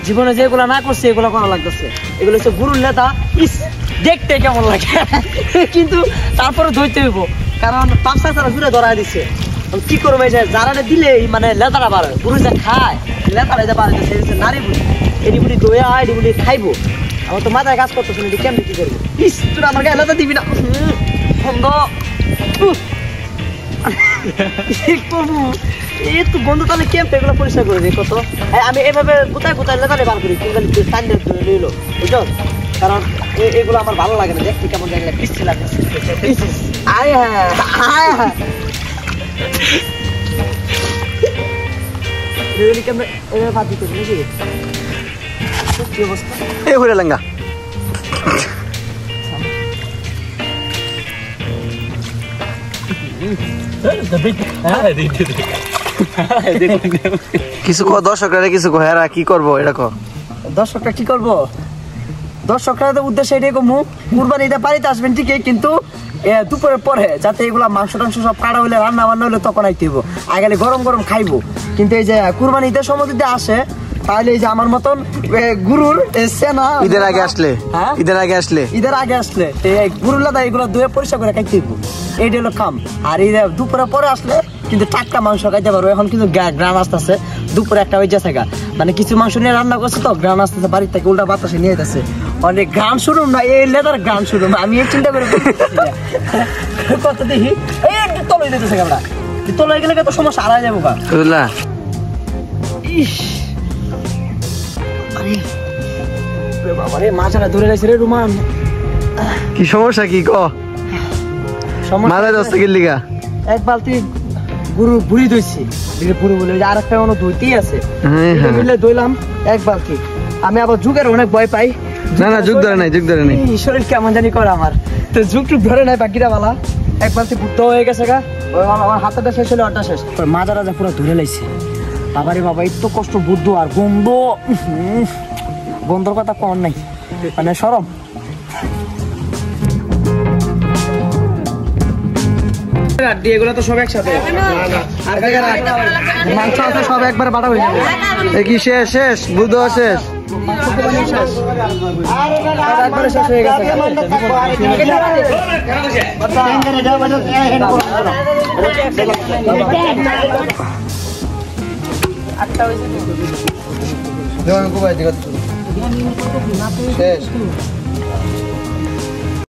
জীবনে যেগুলো না করছে এগুলো করা লাগতেছে। এগুলো হচ্ছে গরুর লেদা, ইস দেখতে কেমন লাগে কিন্তু তারপরে ধরতে হইব, কারণ পাঁচটা ছাড়া ঘুরে ধরাই দিচ্ছে। কি করবো, এই যে জারানে দিলে মানে লেদাটা বাড়ে, গরু যে খায় লেদাটা যে বাড়ে, নারী বুড়ি এটি বুড়ি দইয়া এটি বুড়ি খাইবো। আমার তো মাথায় কাজ করতেছে না, কেমনি কি করবো। ইস তুই আমার গায়ে লেদা দিবি না, একটু বন্ধু তাহলে কেমন এগুলো পরিষ্কার করে দিই কত। আমি এভাবে কোথায় কোথায় লেদারে বার করি, লইলো বুঝছো, কারণ এগুলো আমার ভালো লাগে না দেখতে, কেমন দেখলে পিচ্ছি লাগে। আয় হ্যাঁ আয় হ্যাঁ লেঙ্গা কিছু দর্শকরা কিছু হেরা কি করবো, এটা দর্শকরা কি করবো, দর্শকরা উদ্দেশ্যে এটাই কমু, কুরবানি ঈদে বাড়িতে আসবেন ঠিকই, কিন্তু দুপুরের পরে যাতে এগুলা মাংস টাংস সব কাটা হইলে রান্না বান্না হইলে তখন আইতে হইব, আগে গরম গরম খাইবো। কিন্তু এই যে কুরবানি ঈদের সময় যদি আসে তাহলে এই যে আমার মতন গুরুর সেনা ঈদের আগে আসলে, হ্যাঁ ঈদের আগে আসলে গুরুর লাদা এগুলো ধুয়ে পরিষ্কার করে খাইতে হইব, এইটা হলো কাম। আর এই দুপুরের পরে আসলে কিন্তু টাটকা মাংস খাইতে পারবো। এখন কিন্তু গ্রান আসতেছে, দুপুরে একটা ওই যাচ্ছে মানে কিছু মাংস নিয়ে রান্না করছে তো গ্রান আসতেছে বাড়ির থেকে, উল্টা বাতাসে নিয়ে যাচ্ছে অনেক গান শুরু না, এই লেদার গান শুরু আমি এই চিন্তা করে কত দেখি এই তলে যেতেছে আমরা, তলে গেলে তো সমস্যা আড়াই যাবো গা। ইস বাবারে মাছটা ধরে রাখছে রে রুমান, কি সমস্যা কি ক মারা যাচ্ছে কি লিগা, এক বালতি গরু বুড়ি দইছি বুড়ি বলে আর একটা কোনো ধুইতেই আছে মিলে দইলাম এক বালতি। আমি আবার যুগের অনেক ভয় পাই, না না যুগ ধরে নাই শরীর কেমন জানি করে আমার, তো যুগ টুক ধরে নাই বাকিটা বালা। এক বালতি বুদ্ধ হয়ে গেছে গা, আমার হাতটা শেষ হলে ওটা শেষ, মাজা রাজা পুরো ধরে লাইছে। বাবারে বাবা এত কষ্ট বুদ্ধ আর গন্ধ, গন্ধর কথা কম নাই মানে সরম। এগুলো তো সব একসাথে মাংস আছে, সব একবার বাটা হয়ে যাবে। কি শেষ বুদ্ধ শেষ একবারে শেষ হয়ে গেছে। শেষ